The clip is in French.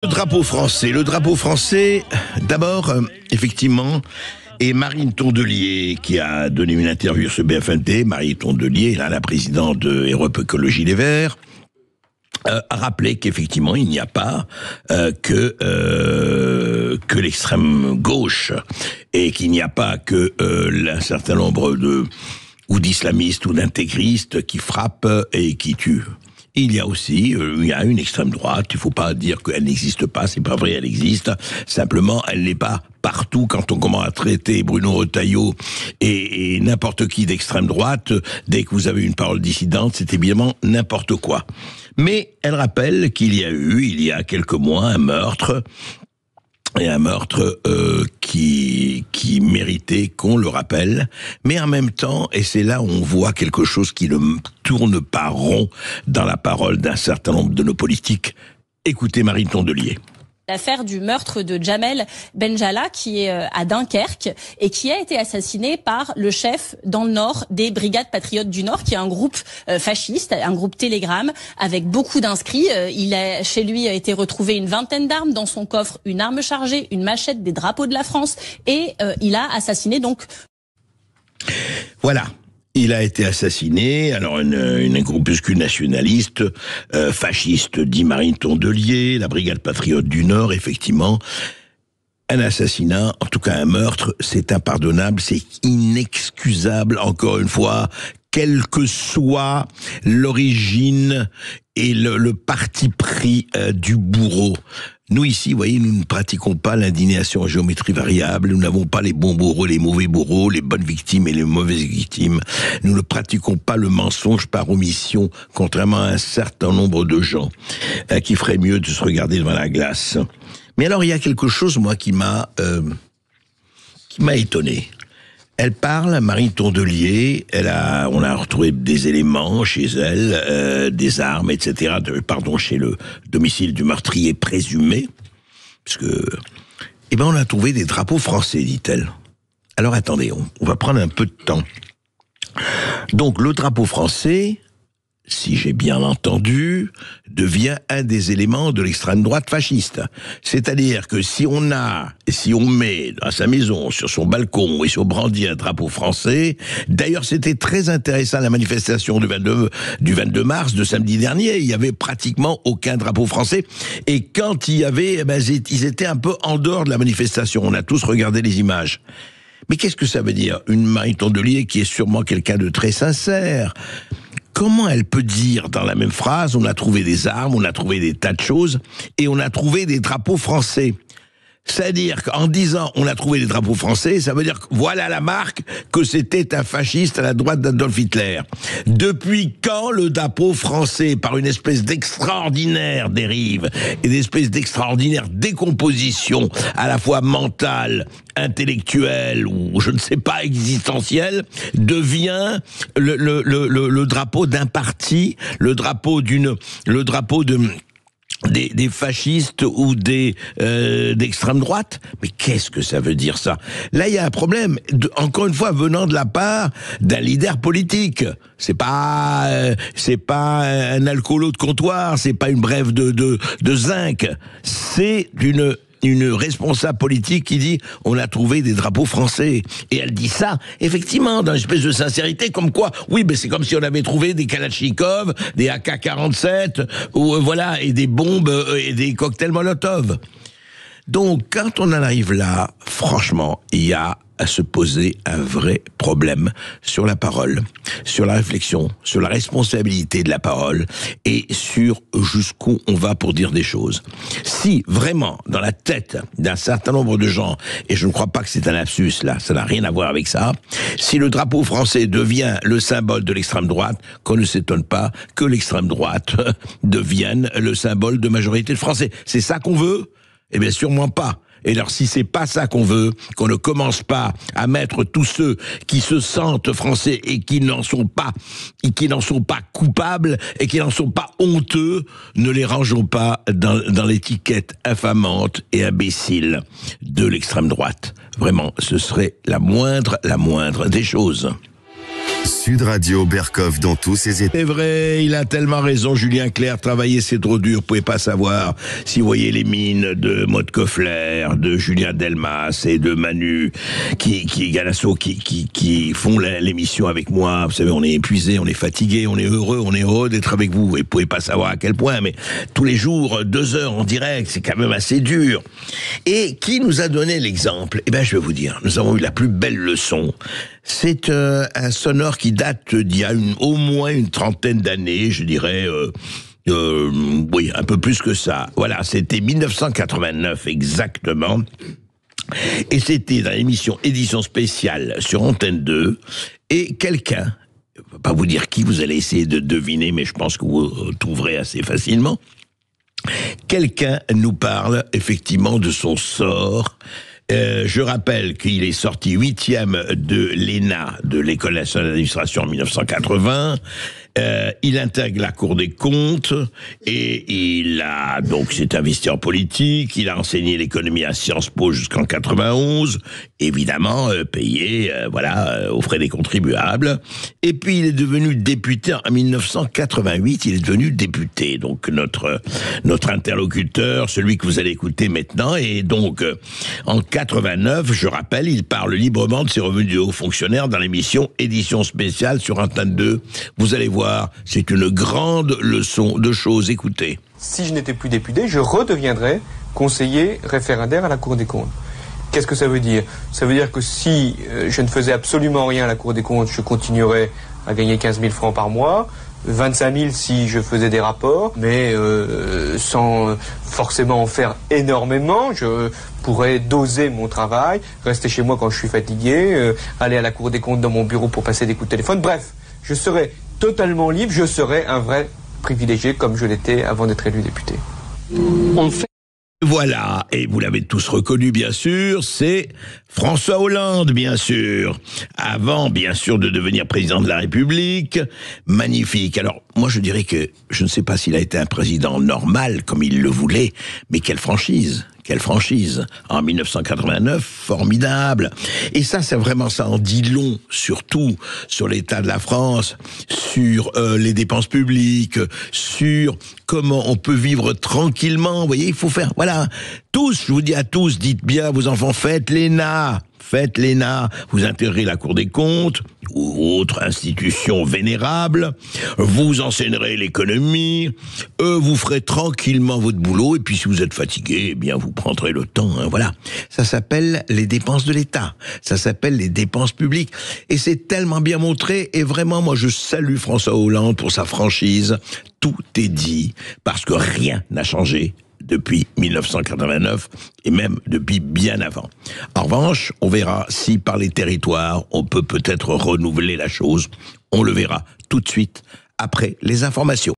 Le drapeau français, d'abord, effectivement, et Marine Tondelier, qui a donné une interview sur BFM. Marine Tondelier, là, la présidente de Europe Écologie Les Verts, a rappelé qu'effectivement, il n'y a pas que l'extrême gauche, et qu'il n'y a pas que un certain nombre d'islamistes ou d'intégristes qui frappent et qui tuent. Il y a aussi une extrême droite. Il ne faut pas dire qu'elle n'existe pas. C'est pas vrai, elle existe. Simplement, elle n'est pas partout. Quand on commence à traiter Bruno Retailleau et n'importe qui d'extrême droite, dès que vous avez une parole dissidente, c'est évidemment n'importe quoi. Mais elle rappelle qu'il y a eu, il y a quelques mois, un meurtre. Et un meurtre qui méritait qu'on le rappelle, mais en même temps, et c'est là où on voit quelque chose qui ne tourne pas rond dans la parole d'un certain nombre de nos politiques. Écoutez Marine Tondelier. L'affaire du meurtre de Jamel Benjala, qui est à Dunkerque et qui a été assassiné par le chef dans le Nord des Brigades Patriotes du Nord, qui est un groupe fasciste, un groupe Telegram avec beaucoup d'inscrits. Chez lui a été retrouvé une vingtaine d'armes, dans son coffre une arme chargée, une machette, des drapeaux de la France, et il a assassiné donc. Voilà. Il a été assassiné, alors une groupuscule nationaliste, fasciste, dit Marine Tondelier, la Brigade Patriote du Nord, effectivement. Un assassinat, en tout cas un meurtre, c'est impardonnable, c'est inexcusable, encore une fois, quelle que soit l'origine et le parti pris du bourreau. Nous ici, vous voyez, nous ne pratiquons pas l'indignation en géométrie variable, nous n'avons pas les bons bourreaux, les mauvais bourreaux, les bonnes victimes et les mauvaises victimes. Nous ne pratiquons pas le mensonge par omission, contrairement à un certain nombre de gens qui feraient mieux de se regarder devant la glace. Mais alors, il y a quelque chose, moi, qui m'a étonné. Elle parle, Marine Tondelier, on a retrouvé des éléments chez elle, des armes, etc., chez le domicile du meurtrier présumé, parce que, on a trouvé des drapeaux français, dit-elle. Alors attendez, on va prendre un peu de temps. Donc le drapeau français, si j'ai bien entendu, devient un des éléments de l'extrême droite fasciste. C'est-à-dire que si on met à sa maison, sur son balcon, et si on brandit un drapeau français, d'ailleurs c'était très intéressant la manifestation du 22 mars, de samedi dernier, il y avait pratiquement aucun drapeau français, et quand il y avait, ils étaient un peu en dehors de la manifestation, on a tous regardé les images. Mais qu'est-ce que ça veut dire? Une Marine Tondelier qui est sûrement quelqu'un de très sincère. Comment elle peut dire dans la même phrase, on a trouvé des armes, on a trouvé des tas de choses, et on a trouvé des drapeaux français? C'est-à-dire qu'en disant on a trouvé des drapeaux français, ça veut dire que voilà la marque que c'était un fasciste à la droite d'Adolf Hitler. Depuis quand le drapeau français, par une espèce d'extraordinaire dérive et d'espèce d'extraordinaire décomposition à la fois mentale, intellectuelle ou je ne sais pas existentielle, devient le drapeau d'un parti, le drapeau des fascistes ou d'extrême droite? Mais qu'est-ce que ça veut dire ça? Là, il y a un problème, encore une fois, venant de la part d'un leader politique. C'est pas un alcoolo de comptoir, c'est pas une brève de zinc. C'est une responsable politique qui dit on a trouvé des drapeaux français, et elle dit ça effectivement dans une espèce de sincérité, comme quoi oui, c'est comme si on avait trouvé des Kalachnikov, des AK-47 ou voilà, et des bombes et des cocktails Molotov. Donc quand on en arrive là, franchement, il y a à se poser un vrai problème sur la parole, sur la réflexion, sur la responsabilité de la parole et sur jusqu'où on va pour dire des choses. Si vraiment, dans la tête d'un certain nombre de gens, et je ne crois pas que c'est un lapsus là, ça n'a rien à voir avec ça, si le drapeau français devient le symbole de l'extrême droite, qu'on ne s'étonne pas que l'extrême droite devienne le symbole de majorité de Français. C'est ça qu'on veut? Eh bien sûrement pas. Et alors, si c'est pas ça qu'on veut, qu'on ne commence pas à mettre tous ceux qui se sentent français et qui n'en sont pas coupables et qui n'en sont pas honteux, ne les rangeons pas dans l'étiquette infamante et imbécile de l'extrême droite. Vraiment, ce serait la moindre des choses. Sud Radio Bercoff dans tous ses états. C'est vrai, il a tellement raison, Julien Clerc. Travailler, c'est trop dur. Vous pouvez pas savoir si vous voyez les mines de Maud Koffler, de Julien Delmas et de Manu Galasso qui font l'émission avec moi. Vous savez, on est épuisé, on est fatigué, on est heureux d'être avec vous. Et vous pouvez pas savoir à quel point, mais tous les jours, 2 heures en direct, c'est quand même assez dur. Et qui nous a donné l'exemple? Eh ben, je vais vous dire, nous avons eu la plus belle leçon. C'est un sonore qui date d'il y a au moins une trentaine d'années, je dirais, oui, un peu plus que ça. Voilà, c'était 1989 exactement. Et c'était dans l'émission Édition spéciale sur Antenne 2. Et quelqu'un, je ne vais pas vous dire qui, vous allez essayer de deviner, mais je pense que vous trouverez assez facilement. Quelqu'un nous parle effectivement de son sort. Je rappelle qu'il est sorti 8e de l'ENA, de l'École nationale d'administration en 1980. Il intègre la Cour des comptes et il a donc s'est investi en politique. Il a enseigné l'économie à Sciences Po jusqu'en 91, évidemment payé aux frais des contribuables. Et puis il est devenu député en 1988. Il est devenu député. Donc notre interlocuteur, celui que vous allez écouter maintenant, et donc en 89, je rappelle, il parle librement de ses revenus de haut fonctionnaire dans l'émission Édition spéciale sur Antenne 2. Vous allez voir. C'est une grande leçon de choses. Écoutez. Si je n'étais plus député, je redeviendrais conseiller référendaire à la Cour des comptes. Qu'est-ce que ça veut dire? Ça veut dire que si je ne faisais absolument rien à la Cour des comptes, je continuerais à gagner 15 000 francs par mois, 25 000 si je faisais des rapports, mais sans forcément en faire énormément. Je pourrais doser mon travail, rester chez moi quand je suis fatigué, aller à la Cour des comptes dans mon bureau pour passer des coups de téléphone. Bref, je serais totalement libre, je serais un vrai privilégié comme je l'étais avant d'être élu député. Voilà, et vous l'avez tous reconnu bien sûr, c'est François Hollande bien sûr, avant bien sûr de devenir président de la République. Magnifique. Alors moi je dirais que je ne sais pas s'il a été un président normal comme il le voulait, mais quelle franchise en 1989, formidable. Et ça, c'est vraiment, ça en dit long, surtout sur l'état de la France, sur les dépenses publiques, sur comment on peut vivre tranquillement. Vous voyez, il faut faire, voilà, tous, je vous dis à tous, dites bien, vos enfants, faites l'ENA, vous intégrez la Cour des comptes ou autre institution vénérable, vous enseignerez l'économie, vous ferez tranquillement votre boulot, et puis si vous êtes fatigué, eh bien vous prendrez le temps, hein, voilà. Ça s'appelle les dépenses de l'État, ça s'appelle les dépenses publiques, et c'est tellement bien montré, et vraiment moi je salue François Hollande pour sa franchise. Tout est dit, parce que rien n'a changé depuis 1989 et même depuis bien avant. En revanche, on verra si par les territoires, on peut peut-être renouveler la chose. On le verra tout de suite après les informations.